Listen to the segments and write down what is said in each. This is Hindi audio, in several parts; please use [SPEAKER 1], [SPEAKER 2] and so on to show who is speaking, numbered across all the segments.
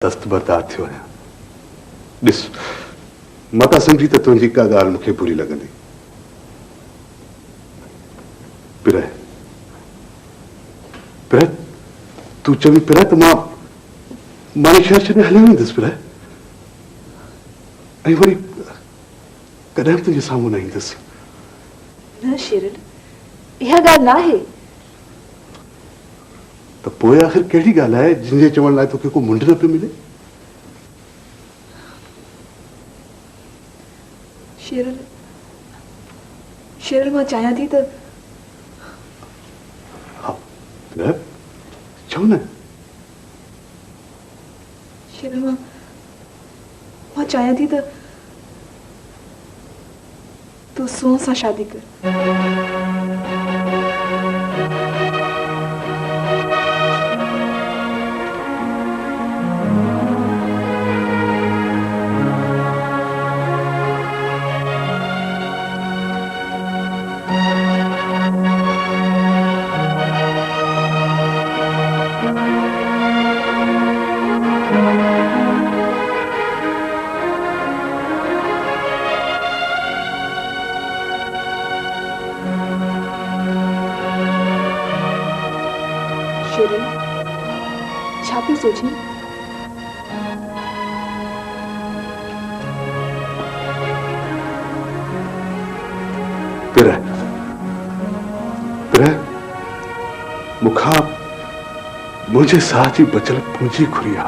[SPEAKER 1] दस्तबरदार थियो आहियां। ॾिस मता सम्झी त तुंहिंजी का ॻाल्हि मूंखे बुरी लॻंदी, पर तूं चवी पर त मां शहर छॾे हली वेंदुसि पर ऐं वरी कॾहिं बि तुंहिंजे साम्हूं न ईंदुसि।
[SPEAKER 2] न शेरन, इहा ॻाल्हि न आहे।
[SPEAKER 1] त पोइ आख़िर कहिड़ी ॻाल्हि आहे जंहिंजे चवण लाइ तोखे को मुंड न पियो मिले?
[SPEAKER 2] शेरन मां चाहियां थी त
[SPEAKER 1] चओ न।
[SPEAKER 2] शेरन मां चाहियां थी त तूं सोन सां शादी कर। छापी सोची मुखा मुझे साची बचल पूंजी खुरिया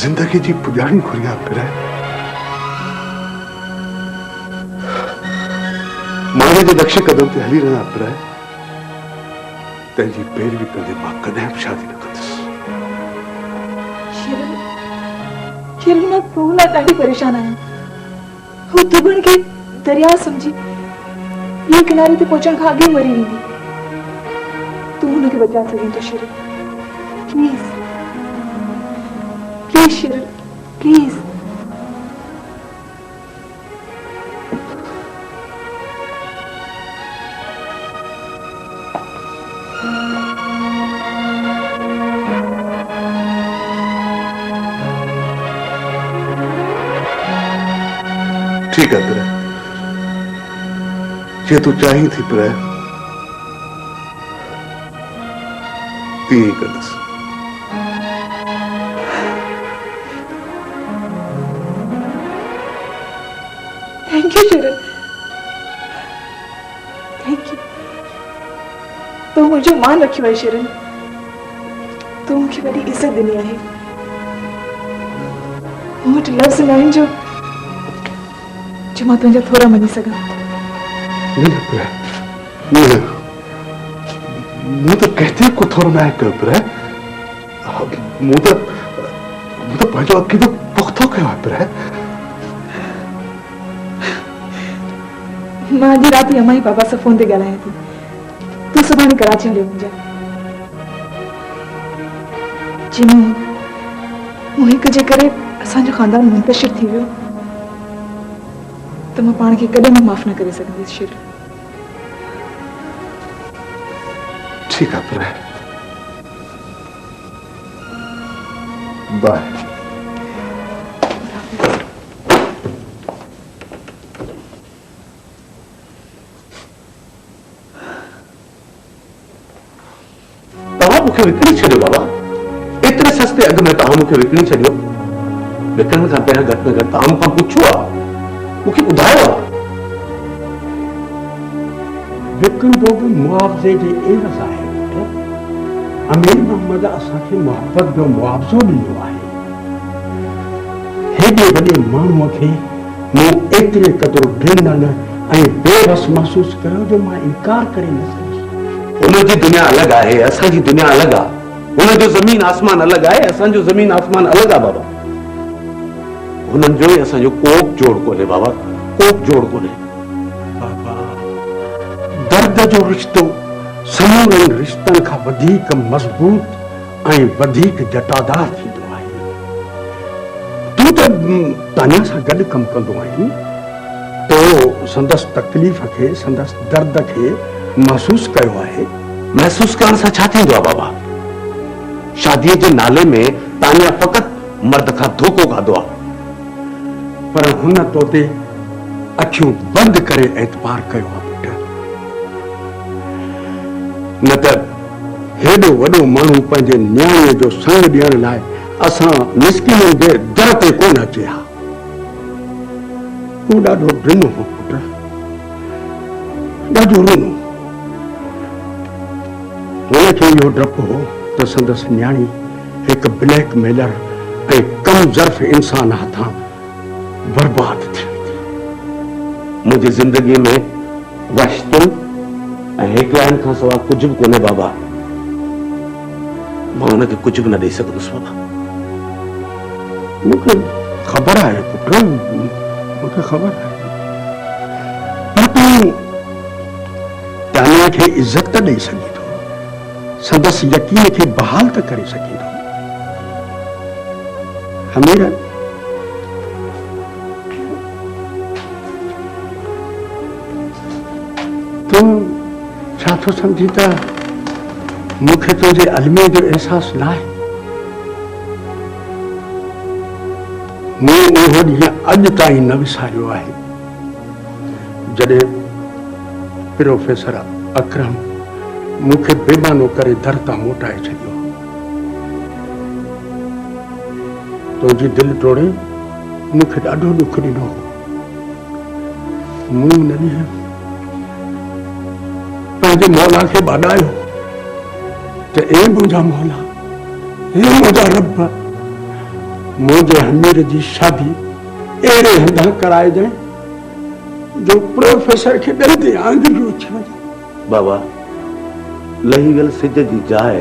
[SPEAKER 2] जिंदगी जी पुजाणी खुरिया पर माने जो नक्शे कदम ते हली रहा पर तेजी पैरवी कंदे मां कदम शादी न कंदुसि। शेरन मां तूं लाइ ॾाढी परेशान आहियां। हू दुबण खे दरिया समझी ये किनारे ते पहुचण खां अॻु मरी वेंदी। तूं हुनखे बचा सघीं थो Sharon, please please Sharon please.
[SPEAKER 1] ठीक है पर जे तू चाही थी पर ती कंदुसि।
[SPEAKER 2] Thank you Sharon, thank you. तूं मुझे मान रखियो है शेरन, तूं मुझे वॾी इज्जत ॾिनी आहे। मूं वटि लफ़्ज़ न आहिनि जो मां तुंहिंजा थोरा मञी सघां।
[SPEAKER 1] मूं त कहते को थोरो न आहे कयो पर मूं त पंहिंजो अक़ीदो पुख़्तो कयो आहे पर
[SPEAKER 2] मां अॼु राति अम्मा पापा सां फोन ते ॻाल्हायां थी। तूं सुभाणे कराची हलियो वञजां। जी मूं हिक जे करे असांजो ख़ानदान मुंतशिर थी वियो तो मैं पाण के कदे में माफ न करे सकती शेर।
[SPEAKER 1] ठीक है पर बाय। तव्हां मूंखे विकिणी छॾियो बाबा, एतिरे सस्ते अघ में तव्हां मूंखे विकिणी छॾियो। विकिणण खां पहिरियों घटि में घटि तव्हां मूंखां पुछो आहे, मुझे बुधायो
[SPEAKER 3] विकिणंदो बि मुआवज़े जे एवज़ आहे। अमीर मोहम्मद असांखे मोहब्बत जो मुआवज़ो ॾिनो आहे। हेॾे वॾे माण्हूअ खे मूं एतिरे क़दुरु ढिनल ऐं बेवस महसूस कयो जो मां इनकार करे न सघुसि।
[SPEAKER 1] हुनजी दुनिया अलॻि आहे, असांजी दुनिया अलॻि आहे। हुनजो ज़मीन आसमान अलॻि आहे, असांजो ज़मीन आसमान अलॻि आहे बाबा। हुननि जो ई असांजो कोक जोड़ कोन्हे बाबा, कोक जोड़ कोन्हे।
[SPEAKER 3] बाबा दर्द जो रिश्तो समूरनि रिश्तनि खां वधीक मज़बूत ऐं वधीक जटादार थींदो आहे। तूं त तानिया सां गॾु कमु कंदो आहीं, तो संदसि तकलीफ़ खे संदसि दर्द खे महसूस कयो आहे।
[SPEAKER 1] महसूस करण सां छा थींदो आहे बाबा? शादीअ जे नाले में तानिया फ़क़त मर्द खां धोखो खाधो आहे।
[SPEAKER 3] पर हुन तो ते अखियूं बंदि करे एतबार कयो आहे पुट। न त हेॾो वॾो माण्हू पंहिंजे न्याणीअ जो संग ॾियण लाइ असां मिसकिननि जे दर ते कोन अचे हा। तूं ॾाढो ॾिनो हो पुट, ॾाढो रुनो। हुनखे इहो डपु हो त संदसि न्याणी हिकु ब्लैक मेलर ऐं कम ज़र्फ़ इंसान हथां बर्बाद थी वेंदी।
[SPEAKER 1] मुंहिंजी ज़िंदगीअ में वहशतुन ऐं हिकलाइण खां सवाइ कुझु बि कोन्हे बाबा। मां हुनखे कुझु बि न ॾेई सघंदुसि बाबा।
[SPEAKER 3] मूंखे ख़बर आहे पुट, मूंखे ख़बर आहे। पर तूं तानिया खे इज़त त ॾेई सघीं थो, संदसि यकीन खे बहाल त करे सघीं थो। हमीर, तूं छा थो सम्झी त मूंखे तुंहिंजे अलमीअ जो अहसासु न आहे? मूं उहो ॾींहुं अॼु ताईं न विसारियो आहे जॾहिं प्रोफेसर अकरम मूंखे बेमानो करे दर तां मोटाए छॾियो। तुंहिंजी दिलि तोड़े मूंखे ॾाढो ॾुख ॾिनो हो। मूं न ॾींहुं पंहिंजे मौला खे ॿाॾायो त ए मुंहिंजा मौला, ए मुंहिंजा रब, मुंहिंजे हमीर जी शादी अहिड़े हंधा कराइजांइ जो प्रोफेसर खे ॾेई ते आंगुरियूं अची वञे।
[SPEAKER 1] बाबा, लही वियल सिज जी जाइ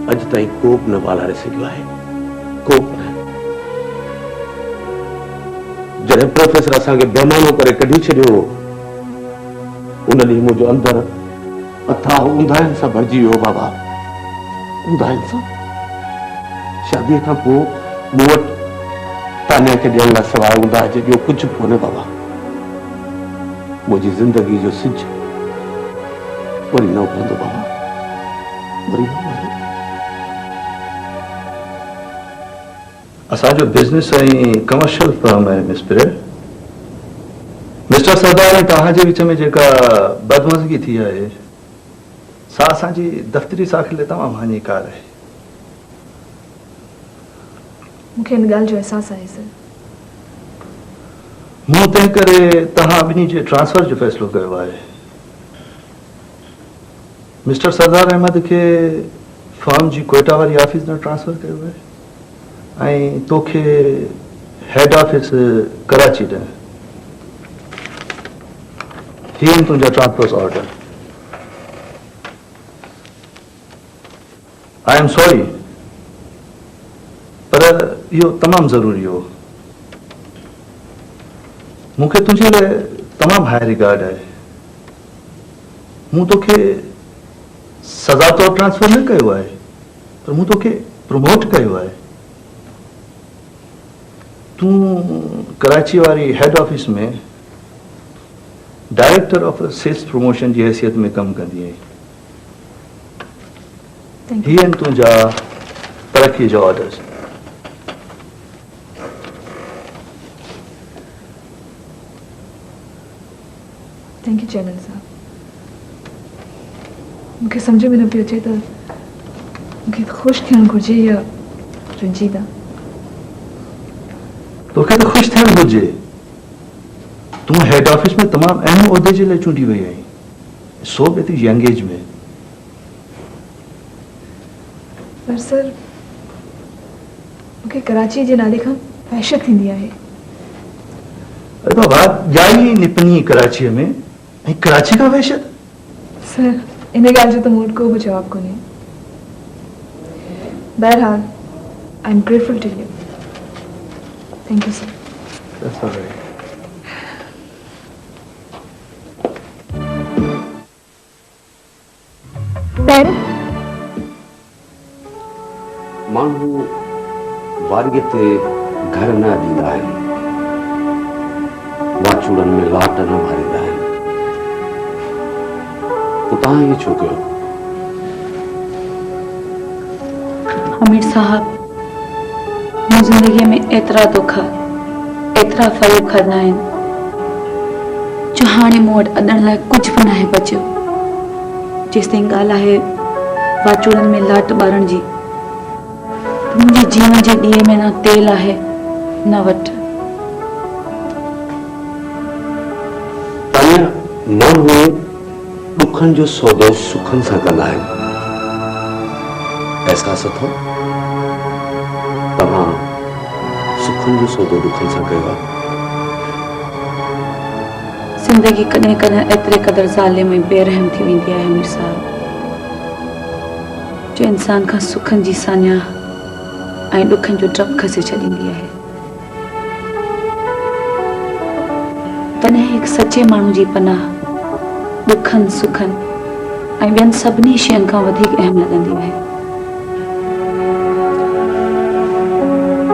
[SPEAKER 1] अॼु ताईं को बि न वालारे सघियो आहे, को बि न। जॾहिं प्रोफेसर असांखे बेमानो करे कढी छॾियो, उन ॾींहुं मुंहिंजो अंदरि अथाह ऊंधाइनि सां भरिजी वियो बाबा, ऊंधाइनि सां। शादीअ खां पोइ मूं वटि तानिया खे ॾियण लाइ सवाइ ऊंधाइ जे ॿियो कुझु बि कोन्हे बाबा। मुंहिंजी ज़िंदगी जो सिज वरी न उभरंदो बाबा, वरी न उभरंदो।
[SPEAKER 4] असांजो बिज़नेस ऐं कमर्शियल फर्म आहे मिस पीरियड। मिस्टर सरदार ऐं तव्हांजे विच में जेका बदमज़गी थी आहे सा असांजी दफ़्तरी साख़िल लाइ तमामु हानिकार आहे।
[SPEAKER 2] मूंखे हिन ॻाल्हि जो अहसासु आहे सर।
[SPEAKER 4] मूं तंहिं करे तव्हां ॿिन्ही जे ट्रांसफर जो फ़ैसिलो कयो आहे। मिस्टर सरदार अहमद खे फर्म जी कोयटा वारी ऑफिस में ट्रांसफर कयो आहे ऐं तोखे हेड ऑफिस कराची ॾे। ही आहिनि तुंहिंजा transfer order. I am sorry, पर इहो तमामु ज़रूरी हो। मूंखे तुंहिंजे लाइ तमामु हाई रिगार्ड आहे। मूं तोखे सज़ा तौरु ट्रांसफर न कयो आहे, पर मूं तोखे प्रमोट कयो आहे। तूं कराची वारी हेड ऑफिस में डायरेक्टर ऑफ सेल्स प्रमोशन जी हैसियत में कमु कंदी आहीं। ही आहिनि तुंहिंजा तरक़ी जा ऑर्डर्स।
[SPEAKER 2] थैंक यू चेयरमैन साहब। मूंखे सम्झ में न पियो अचे त मूंखे ख़ुशि थियणु घुरिजे या रंजीदा।
[SPEAKER 4] तोखे त ख़ुशि थियणु घुरिजे। तूं हेड ऑफिस में तमामु अहम उहिदे जे लाइ चूंडी वई आहीं, सो बि एतिरी यंग एज में।
[SPEAKER 2] पर सर, मूंखे कराची जे नाले खां वहशत थींदी आहे।
[SPEAKER 4] अरे बाबा, जाई निपनी कराचीअ में ऐं कराची खां वहशत।
[SPEAKER 2] सर, इन ॻाल्हि जो त मूं वटि को बि जवाबु कोन्हे। बहरहाल, I am grateful to you. Thank you sir.
[SPEAKER 4] That's all right.
[SPEAKER 1] माण्हू वारीअ ते घर न ॾींदा आहिनि, वाचूड़नि में लाट न मारींदा आहिनि। पोइ तव्हां इहो छो कयो?
[SPEAKER 2] अमीर साहब, मूं ज़िंदगीअ में एतिरा दुख, एतिरा फ़रेब खणा आहिनि जो हाणे मूं वटि अॾण लाइ कुझु बि नाहे बचियो। जेसिताईं ॻाल्हि आहे वाचूड़नि में लाट ॿारण जी, मुंहिंजे जीवन जे ॾीए में न तेल आहे न वटि।
[SPEAKER 1] माण्हू ॾुखनि जो सौदो सुखनि सां कंदा आहिनि। अहसास अथव तव्हां सुखनि जो सौदो ॾुखनि सां कयो आहे?
[SPEAKER 2] ज़िंदगी कॾहिं कॾहिं एतिरे क़दुरु ज़ालिम ऐं बेरहम थी वेंदी आहे अमीर साहब, जो इंसान खां सुखनि जी सान्या ऐं ॾुखनि जो डपु खसे छॾींदी आहे। तॾहिं हिकु सचे माण्हू जी पनाह ॾुखनि सुखनि ऐं ॿियनि सभिनी शयुनि खां वधीक अहम लॻंदी आहे।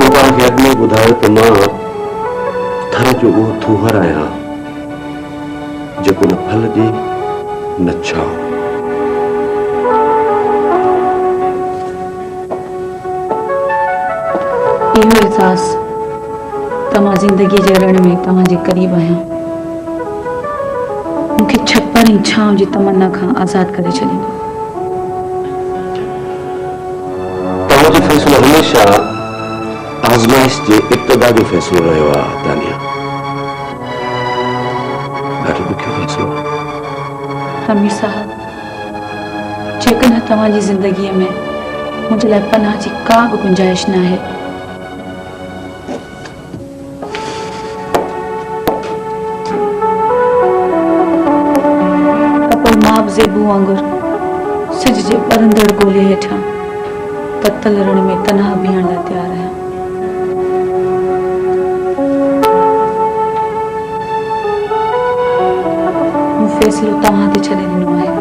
[SPEAKER 1] तव्हांखे अॻु में ॿुधायो त मां थर जो उहो थूहर आहियां जेको न फल ॾे न छांव।
[SPEAKER 2] इहो एहसास तव्हां ज़िंदगीअ जे रण में तव्हांजे क़रीब आहियां मूंखे छप्पर ऐं छांव जी तमन्ना खां आज़ाद करे छॾींदो।
[SPEAKER 1] तव्हांजो फ़ैसिलो हमेशह आज़माइश जे इब्तिदा जो फ़ैसिलो रहियो आहे दानिया। ॾाढो ॾुखियो फ़ैसिलो आहे।
[SPEAKER 2] अमीर साहब, जेकॾहिं तव्हांजी ज़िंदगीअ में मुंहिंजे लाइ पनाह जी का बि गुंजाइश न आहे, ज़ेबू वांगुर सिज जे परंदड़ गोले हेठां ततल रण में तनहा बीहण लाइ तैयार आहियां। मूं फ़ैसिलो तव्हां ते छॾे ॾिनो आहे।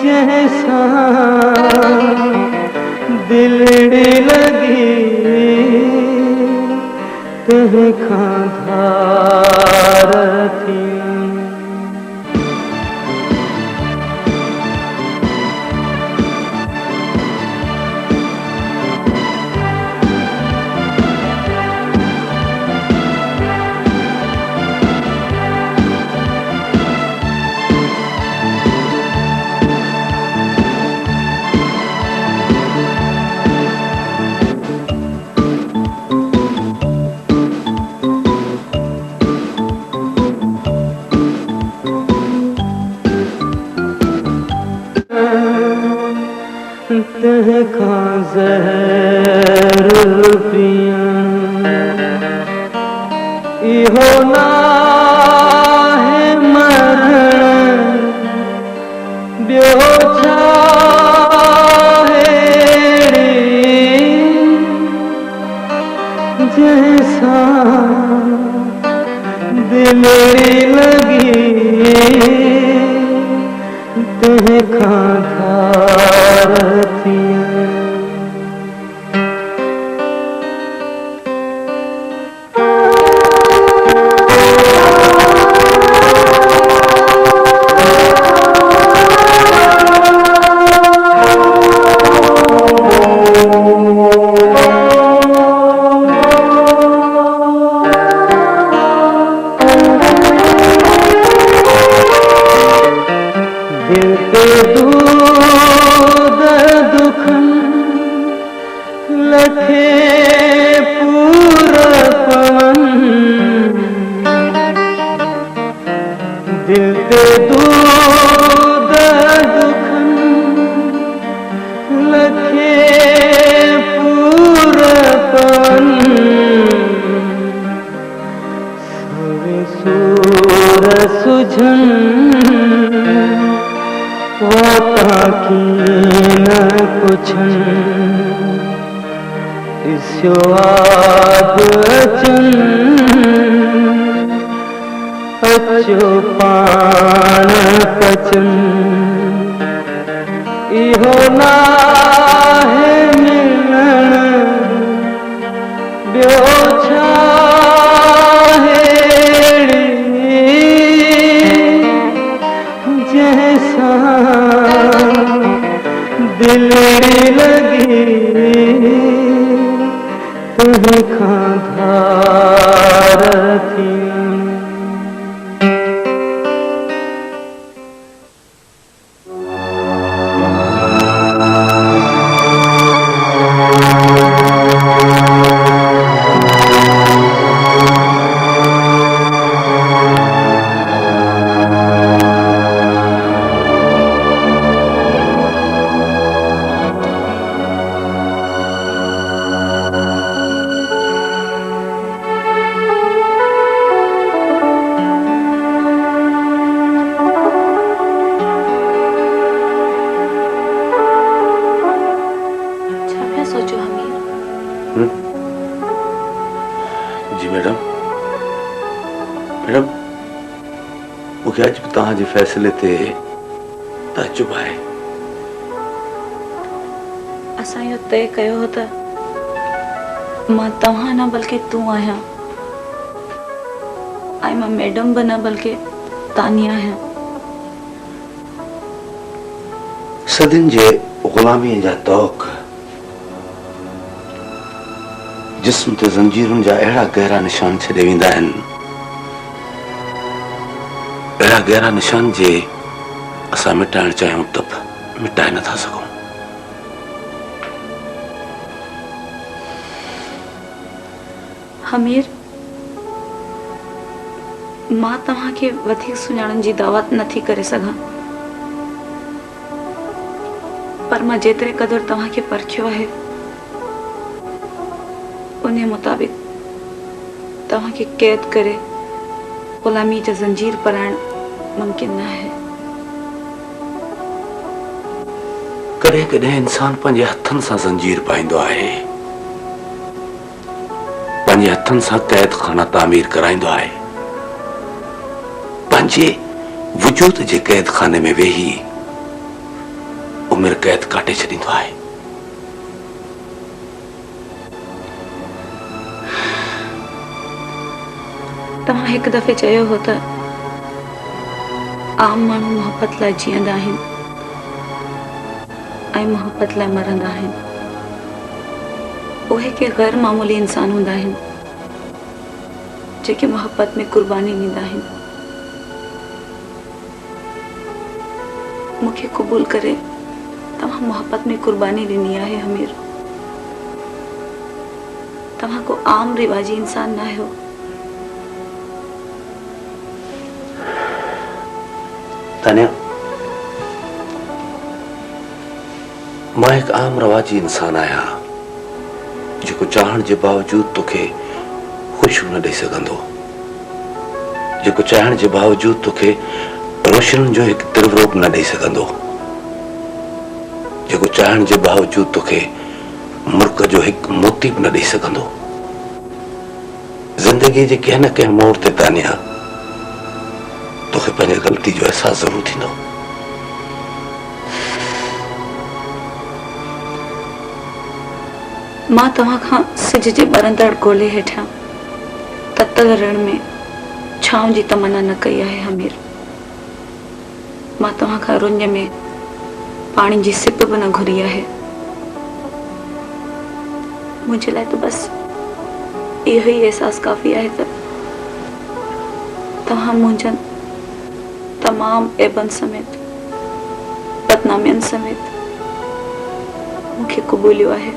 [SPEAKER 5] जैसा दिलड़ी लगी तहखां धार थी। तहखां ज़हर पिया इहो नाहे मरण ॿियो छा जैसां दिलड़ी लगी तहखां धार थी। दिल पे दूध दुखन लखे पूरा पवन दिल पे दूध दुखन लखे पूरा पवन सवे सूर सुझन वाता की न पुछन इसो आद अचन अचो पाण पचन इहो नाहे मिलण ॿियो छा दिलड़ी लगी तहखां धार थी।
[SPEAKER 1] जी मैडम मैडम मूंखे अॼु बि तव्हांजे फ़ैसिले ते तजुब आहे।
[SPEAKER 6] असां इहो तय कयो हो त मां तव्हां न बल्कि तूं आहियां ऐं मां मैडम बि न बल्कि तानी आहियां।
[SPEAKER 1] सदियुनि जे ग़ुलामीअ जा तौक़ जिस्म ते ज़ंजीरुनि जा अहिड़ा गहरा निशान छॾे वेंदा आहिनि, अहिड़ा गहरा निशान जे असां मिटाइण चाहियूं त मिटाए नथा सघूं।
[SPEAKER 6] हमीर, मां तव्हांखे वधीक सुञाणण जी दावत नथी करे सघां, पर मां जेतिरे क़दुरु तव्हांखे परखियो आहे उन मुताबिक़ तव्हांखे क़ैद करे ग़ुलामी जा ज़ंजीर पाराइण मुमकिन न आहे।
[SPEAKER 1] कॾहिं कॾहिं इंसान पंहिंजे हथनि सां ज़ंजीर पाईंदो आहे, पंहिंजे हथनि सां क़ैद खाना तामीर कराईंदो आहे, पंहिंजे वजूद जे क़ैद खाने में वेही उमिरि क़ैद काटे छॾींदो आहे।
[SPEAKER 6] तव्हां हिकु दफ़े चयो हो त आम माण्हू मोहब्बत लाइ जीअंदा आहिनि ऐं मोहब्बत लाइ मरंदा आहिनि। उहे के गैर मामूली इंसान हूंदा आहिनि जेके मोहब्बत में कुर्बानी ॾींदा आहिनि। मूंखे क़बूल करे तव्हां मोहब्बत में कुर्बानी ॾिनी आहे हमीर। तव्हां को आम रिवाजी इंसान न आहियो।
[SPEAKER 1] तानिया, मां हिकु आम रवाजी इंसान आहियां जेको चाहण जे बावजूद तोखे ख़ुशियूं न ॾेई सघंदो, जेको चाहण जे बावजूद तोखे रोशनियुनि जो हिकु तिरवरोप न ॾेई सघंदो, जेको चाहण जे बावजूद तोखे मुल्क जो हिकु मोती बि न ॾेई सघंदो। ज़िंदगी जे कंहिं न कंहिं मोड़ ते तानिया तोखे पंहिंजे ग़लती जो अहसास ज़रूर थींदो।
[SPEAKER 6] मां तव्हां खां सिज जे ॿरंदड़ गोले हेठां ततल रण में छांव जी तमन्ना न कई आहे हमीर। मां तव्हां खां रुंज में पाणी जी सिप बि न घुरी आहे। मुंहिंजे लाइ त बस इहो ई एहसास काफ़ी आहे त तव्हां मुंहिंजनि तमाम ऐबनि समेत बदनामियुनि समेत मूंखे क़बूलियो आहे।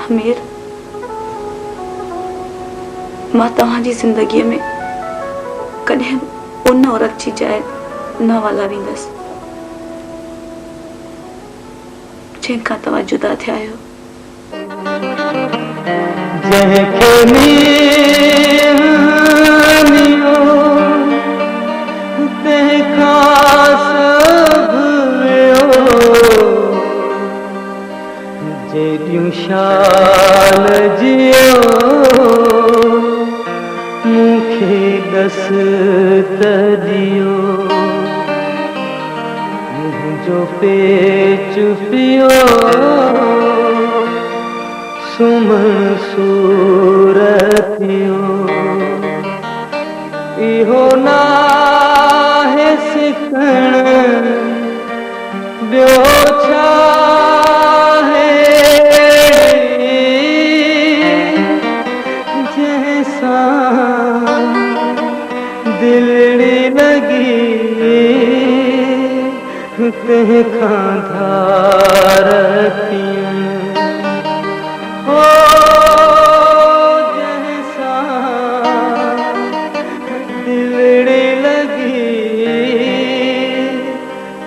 [SPEAKER 6] हमीर, मां तव्हांजी ज़िंदगीअ में कॾहिं उन औरत जी जाइ न वालारींदसि जंहिंखां तव्हां जुदा थिया आहियो।
[SPEAKER 5] शाल जियो मूंखे दस दियो मुंहिंजो पेच पियो सुमन सूरतियो इहो नाहे सिकण ॿियो छा दिलड़ी लगी तंहिंखां धार ओ जंहिंसां दिलड़ी लगी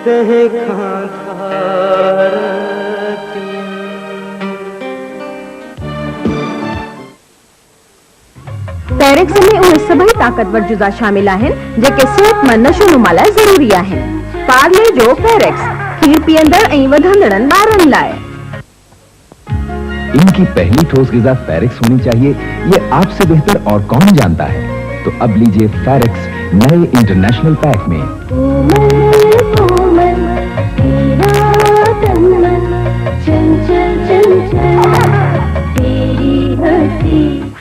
[SPEAKER 5] तंहिंखां धार
[SPEAKER 7] फेरेक्स में उहे सभई ताक़तवर जुज़ा शामिल आहिनि जेके सेहतमंद नशोनुमा लाइ ज़रूरी आहिनि। पार्ले जो फेरेक्स खीर पीअंदड़ ऐं वधंदड़नि ॿारनि लाइ।
[SPEAKER 8] इनकी पहली ठोस ग़िज़ा फेरेक्स होनी चाहिए, ये आपसे बेहतर और कौन जानता है। तो अब लीजिए फेरेक्स नए इंटरनेशनल पैक में।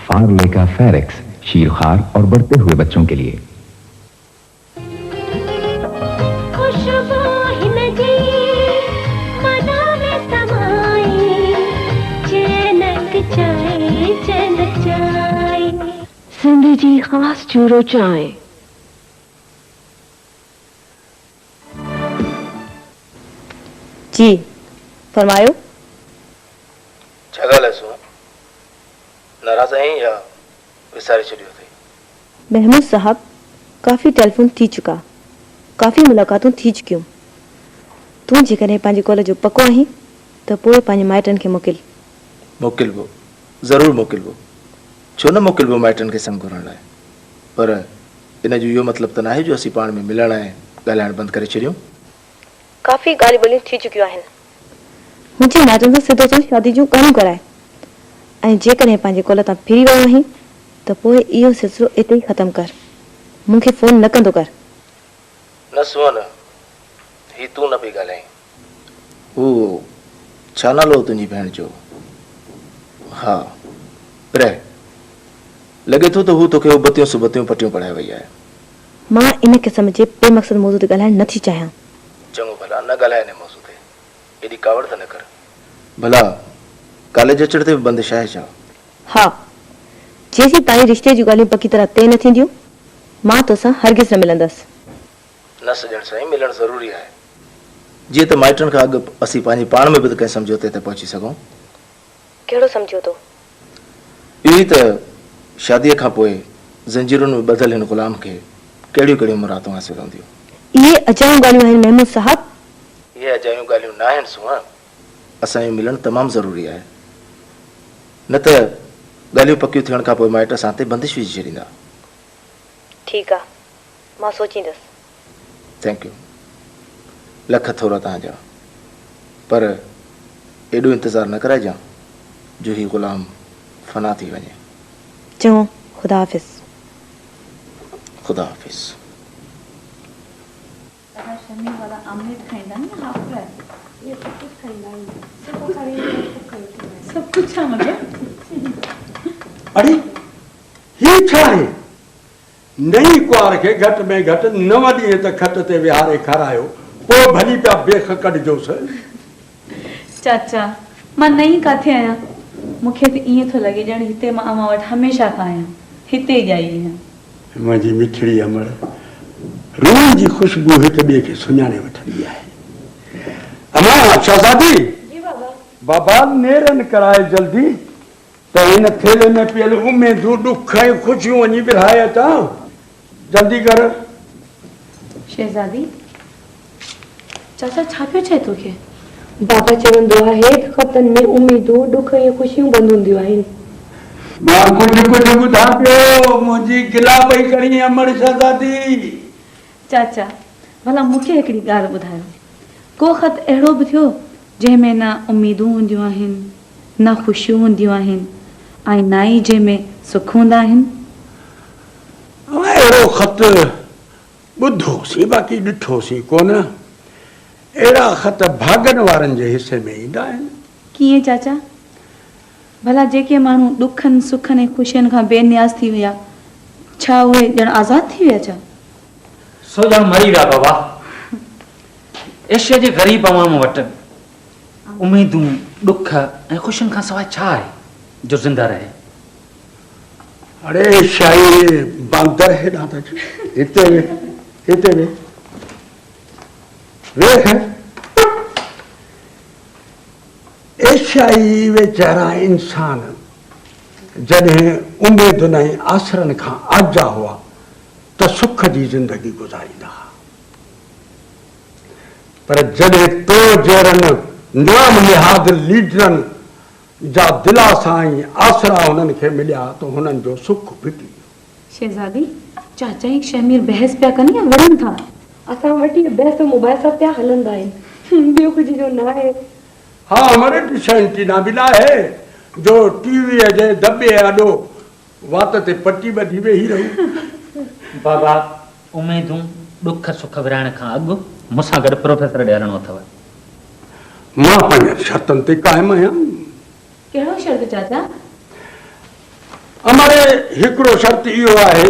[SPEAKER 8] पार्ले का फेरेक्स शीरखार और बढ़ते हुए बच्चों के लिए।
[SPEAKER 7] सिंध जी खास चूरो चाय।
[SPEAKER 9] जी फरमायो।
[SPEAKER 10] छा ॻाल्हि आहे? नाराज़ आहीं या विसारे छॾियो अथई?
[SPEAKER 9] महमूद साहब, काफ़ी टेलीफोन थी चुका, काफ़ी मुलाक़ातूं थी चुकियूं। तूं जेकॾहिं पंहिंजे कॉल जो पको आहीं त पोइ पंहिंजे माइटनि खे
[SPEAKER 10] मोकिलबो, ज़रूरु मोकिलबो। छो न मोकिलबो माइटनि खे संग घुरण लाइ? पर इन जो इहो मतिलबु त न आहे जो असीं पाण में मिलण ऐं ॻाल्हाइण बंदि करे छॾियूं।
[SPEAKER 9] काफ़ी ॻाल्हियूं ॿोलियूं थी चुकियूं आहिनि। मुंहिंजे माइटनि सां सिधो सिधो शादी जूं कोन कराए, ऐं जेकॾहिं पंहिंजे कॉल तां फिरी वियो आहीं त पोइ इहो सिलसिलो इते ई ख़तमु कर। मूंखे फ़ोन न कंदो कर।
[SPEAKER 10] न सुन, ही तू न पई ॻाल्हाई। वो छा नालो तुंहिंजी भेण जो? हाँ रह लगे थो त हू तोखे उबतियूं सुबतियूं पटियूं पढ़ाए वई आहे।
[SPEAKER 9] मां इन क़िस्म जे बेमक़सद मौज़ूअ ते ॻाल्हाइण नथी चाहियां।
[SPEAKER 10] चङो भला न ॻाल्हाए हिन मौज़ूअ ते, एॾी कावड़ त न कर। भला कॉलेज अचण ते बि बंदिश आहे छा?
[SPEAKER 9] हा, जेसीं ताईं रिश्ते जूं ॻाल्हियूं पकी तरह तय न थींदियूं मां तोसां हरगिज़ न मिलंदसि।
[SPEAKER 10] न सजण साईं, मिलणु ज़रूरी आहे। जीअं त माइटनि खां अॻु असीं पंहिंजे पाण में बि त कंहिं समझौते ते पहुची सघूं।
[SPEAKER 9] कहिड़ो समझौतो?
[SPEAKER 10] इहो ई त शादीअ खां पोइ ज़ंजीरुनि में ॿधल हिन ग़ुलाम खे कहिड़ियूं कहिड़ियूं मुरादूं हासिल हूंदियूं।
[SPEAKER 9] इहे अजायूं ॻाल्हियूं आहिनि महमूद साहब।
[SPEAKER 10] इहे अजायूं ॻाल्हियूं न आहिनि सुहा। असांजो मिलणु तमामु ज़रूरी आहे, न त ॻाल्हियूं पकियूं थियण खां पोइ माइट असां ते बंदिश विझी छॾींदा।
[SPEAKER 9] ठीकु आहे, मां सोचींदसि।
[SPEAKER 10] Thank you. लख थोरा तव्हांजा, पर एॾो इंतज़ारु न कराइजां जो ही ग़ुलाम फना थी वञे।
[SPEAKER 9] चङो, ख़ुदा हाफ़िज़।
[SPEAKER 10] ख़ुदा हाफ़िज़।
[SPEAKER 2] सब कुछ छा मतलब?
[SPEAKER 3] अरे ये छा आहे? नई कुआर के घट में घट 9 ॾींहं त खट ते विहारे खारायो, पोइ भली पिया बेख कढजोसि।
[SPEAKER 2] चाचा मां नई काथे आहियां, मूंखे त ईअं थो लॻे ॼण हिते मां अम्मा वटि हमेशह खां आहियां, हिते ई ॼाई आहियां।
[SPEAKER 3] मुंहिंजी मिठड़ी अमर रूह जी ख़ुशबू हिक ॿिए खे सुञाणे वठंदी आहे। अम्मा शहज़ादी
[SPEAKER 2] जी बाबा।
[SPEAKER 3] बाबा नेरन कराए जल्दी त हिन थेले में पियल उमेदूं ॾुख ऐं ख़ुशियूं वञी विरहाए अचां। जल्दी कर।
[SPEAKER 2] शहज़ादी चाचा छा पियो चए तोखे?
[SPEAKER 11] बाबा चवंदो आहे त ख़तनि में उमेदूं ॾुख ऐं ख़ुशियूं बंदि हूंदियूं आहिनि।
[SPEAKER 3] मां कुझु कुझु ॿुधां पियो, मुंहिंजी गिला पई करी अमर शहज़ादी।
[SPEAKER 2] चाचा भला मूंखे हिकिड़ी ॻाल्हि ॿुधायो, को ख़त अहिड़ो बि थियो जंहिंमें न उमेदूं हूंदियूं आहिनि, न ख़ुशियूं हूंदियूं आहिनि, ऐं न ई जंहिंमें सुख हूंदा आहिनि?
[SPEAKER 3] अहिड़ो ख़त ॿुधोसीं, बाक़ी ॾिठोसीं कोन। अहिड़ा ख़त भागनि वारनि जे हिसे में ईंदा आहिनि।
[SPEAKER 2] कीअं चाचा? भला जेके माण्हू ॾुखनि सुखनि ऐं ख़ुशियुनि खां बेनियाज़ थी विया, छा उहे ॼण आज़ाद थी विया छा?
[SPEAKER 12] सो ॼण मरी विया बाबा। एशिया जे ग़रीब अवाम वटि उमेदूं ॾुख ऐं ख़ुशियुनि खां सवाइ छा आहे जो ज़िंदा रहे?
[SPEAKER 3] अरे शाही बांदर हेॾां त हिते वे, हिते वे वेख। एशियाई वेचारा इंसान जॾहिं उमेदुनि ऐं आसरनि खां आजा हुआ त सुख जी ज़िंदगी गुज़ारींदा हुआ, पर जॾहिं तो जहिड़नि नाम निहाद लीडरनि जा दिलासा ऐं आसरा हुननि खे मिलिया त हुननि जो सुख फिटी वियो।
[SPEAKER 2] शहज़ादी चाचा ई शमीर बहस पिया कनि या वड़नि था?
[SPEAKER 11] असां वटि बहस मुबाहिसा पिया हलंदा आहिनि, ॿियो कुझु जो न आहे।
[SPEAKER 3] हा हमारे टिशा बि न आहे जो टीवीअ जे दॿे अॾो वात ते पटी ॿधी वेही रहूं।
[SPEAKER 12] बाबा उमेदूं ॾुख सुख विराइण खां अॻु मूंसां गॾु प्रोफेसर ॾे हलणो अथव।
[SPEAKER 3] मां पंहिंजनि शर्तनि ते क़ाइमु आहियां।
[SPEAKER 2] कहिड़ो शर्त चाचा?
[SPEAKER 3] हमारे हिकिड़ो शर्त इहो आहे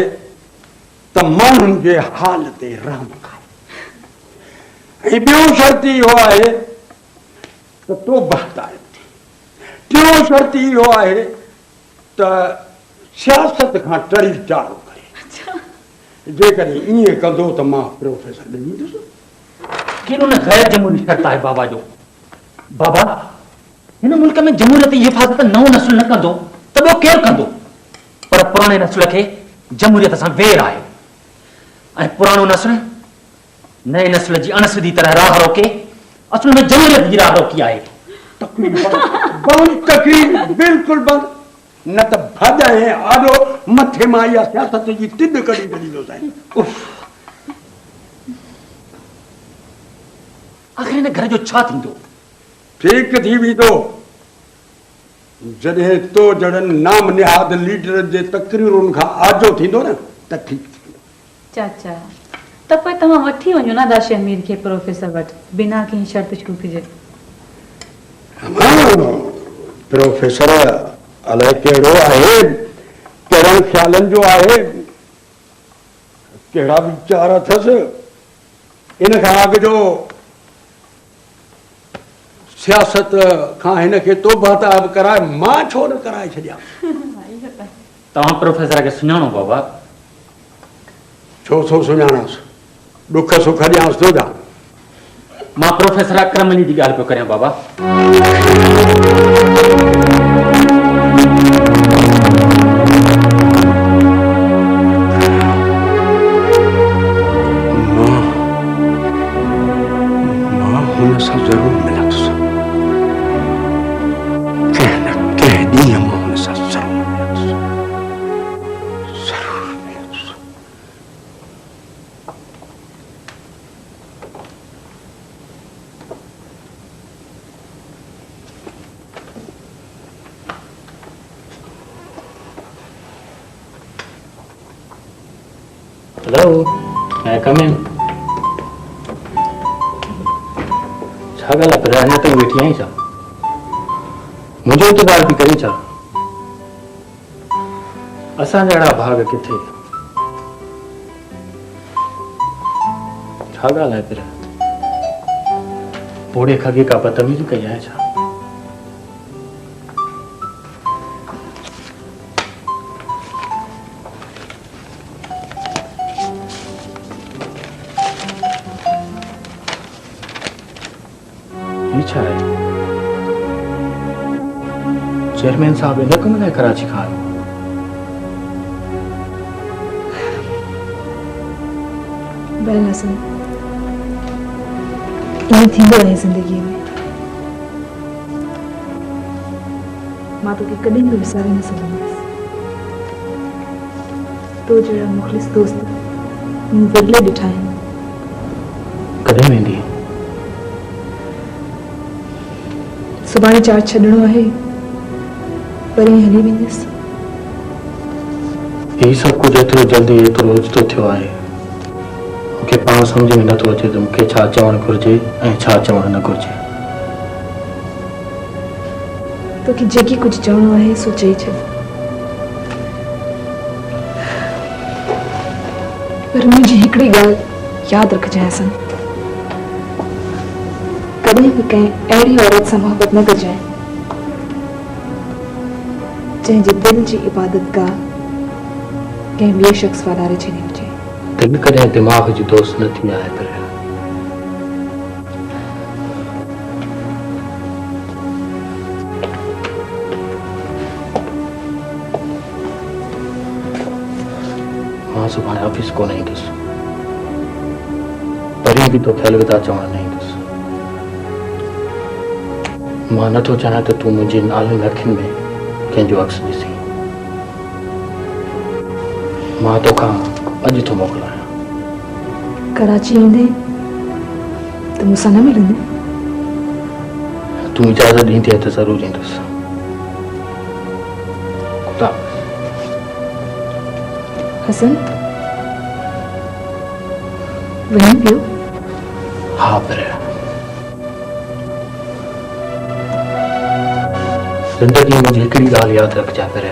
[SPEAKER 3] त माण्हुनि जे हाल ते रहम खाए, ऐं ॿियो शर्त इहो आहे त तो बहताए थी। टियों शर्त इहो आहे त सियासत खां टड़ी चाढ़ो करे। जेकॾहिं ईअं कंदो त मां प्रोफेसर ॾे ईंदुसि।
[SPEAKER 12] कहिड़ो न ग़ैर जमहूरी शर्त आहे बाबा जो। बाबा हिन मुल्क में जमहूरियत जी हिफ़ाज़त नओं नस्ल न कंदो त ॿियो केरु कंदो? पर पुराणे नस्ल खे जमहूरियत सां वेर आहे, ऐं पुराणो नस्ल नए नस्ल जी अणसिधी तरह राह रोके असल में जमहूरियत जी राह रोकी आहे।
[SPEAKER 3] तकलीफ़ बिल्कुलु बंदि, न त भॼ ऐं आॾो मथे मां इहा सियासत जी तिॾ कढी छॾींदोसीं।
[SPEAKER 12] आख़िर हिन घर जो छा थींदो?
[SPEAKER 3] ठीक थी वेंदो जॾहिं तो जड़नि नाम निहाद लीडर जे तकरीरुनि खां आजो थींदो न त ठीक थींदो।
[SPEAKER 2] चाचा
[SPEAKER 13] त पोइ तव्हां वठी वञो न दाशी अमीर खे प्रोफेसर वटि बिना कंहिं शर्त शुरूत जे।
[SPEAKER 3] प्रोफेसर अलाए कहिड़ो आहे, कहिड़नि ख़्यालनि जो आहे, कहिड़ा वीचार अथसि। इन खां अॻु जो सियासत खां हिन खे तौबा ताब कराए, मां छो न कराए छॾियां।
[SPEAKER 12] तव्हां प्रोफेसर खे सुञाणो बाबा?
[SPEAKER 3] छो छो सुञाणांसि, दुख सुख ॾियांसि थो ॾियां।
[SPEAKER 12] मां प्रोफेसर अकरम अली जी ॻाल्हि पियो करियां बाबा।
[SPEAKER 3] मां हुन सां ज़रूरु मिलंदुसि, कंहिं न कंहिं ॾींहुं मां हुन सां ज़रूरु मिलंदुसि, ज़रूरु मिलंदुसि।
[SPEAKER 12] हेलो, मैं कम इन। छा ॻाल्हि आहे, पर अञा ताईं वेठी आहीं छा? मुंहिंजो इंतज़ार बि करी छा? असांजा अहिड़ा भाग किथे? छा ॻाल्हि आहे पर? पोड़े खगे का बदतमीज़ी कई आहे छा? छा आहे? चेयरमैन साहब इन कम लाइ कराची खां आयो?
[SPEAKER 2] बैल हसन, ईअं थींदो आहे ज़िंदगीअ में। मां तोखे कॾहिं बि विसारे न सघंदसि। तो जहिड़ा मुख़लिस दोस्त मूं विरले ॾिठा आहिनि।
[SPEAKER 12] कॾहिं वेंदी?
[SPEAKER 2] सुभाणे चार्ज छॾणो आहे, परीं हली वेंदसि।
[SPEAKER 12] ही सभु कुझु एतिरो जल्दी एतिरो ओचितो थियो आहे, मूंखे पाण सम्झ में नथो अचे त मूंखे छा चवणु घुरिजे ऐं छा चवणु न घुरिजे।
[SPEAKER 2] तोखे जेकी कुझु चवणो आहे सो चई छॾ, पर मुंहिंजी हिकिड़ी ॻाल्हि यादि रखजांइ हसन, कॾहिं बि कंहिं अहिड़ी औरत सां मोहबत न कजांइ जंहिंजे दिल जी इबादत गाह कंहिं ॿिए शख़्स वाधारे छॾी हुजे।
[SPEAKER 12] दिल कॾहिं दिमाग़ जी दोस्त न थी आहे, पर मां सुभाणे ऑफिस कोन ईंदुसि, परीं बि तोखे अलविदा चवणु न ईंदुसि। मां नथो चाहियां त तूं मुंहिंजी नालनि अखियुनि में कंहिंजो अक्स ॾिसी। मां तोखां अॼु थो मोकिलां।
[SPEAKER 2] कराची ईंदे त मूंसां न मिलंदे?
[SPEAKER 12] तूं इजाज़त ॾींदे त ज़रूरु ईंदुसि। ख़ुदा
[SPEAKER 2] हसन, वहीं पियो?
[SPEAKER 12] हा, पर ज़िंदगी में मुझे हिकिड़ी ॻाल्हि यादि रखजांइ, पर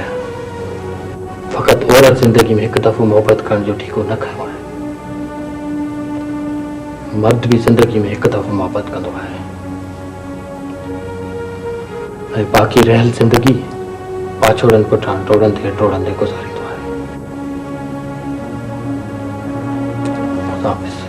[SPEAKER 12] फ़क़ति औरत ज़िंदगी में हिकु दफ़ो मोहबत करण जो ठीको न खयो आहे। मर्द भी ज़िंदगी में हिकु दफ़ो मोहबत कंदो आहे ऐं बाक़ी रहियल ज़िंदगी पाछोड़नि पुठियां टोड़ंदे टोड़ंदे गुज़ारींदो आहे। ख़ुदा हाफ़िज़।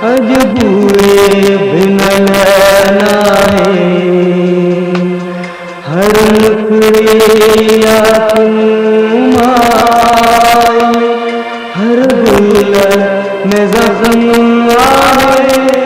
[SPEAKER 5] अज बूढ़े है हर मुखड़िया हर गुल में जख्म आहे